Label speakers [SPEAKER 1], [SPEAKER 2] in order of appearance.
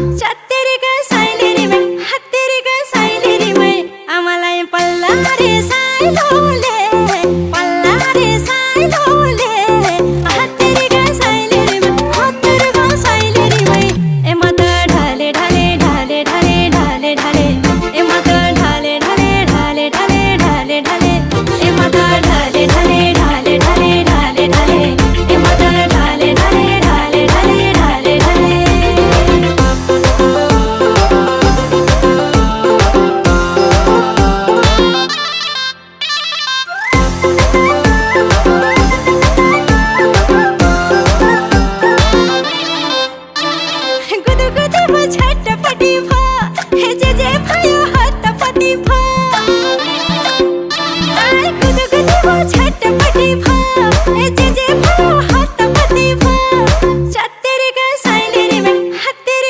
[SPEAKER 1] चत्तेरी का साइलेरी में हत्तेरी का साइलेरी में आमालाई पल्ला रे साइलोले पल्ला रे साइलोले हत्तेरी का साइलेरी में हत्तेरी का साइलेरी में ए माता ढाले ढाले ढाले ढाले ढाले ढाले ए माता ढाले ढाले ढाले ढाले ढाले ढाले ए माता ढाले ढाले ढाले ढाले ढाले ढाले ए माता ढाले ढाले ढाले ढाले ढाले ढाले गुदु गुदु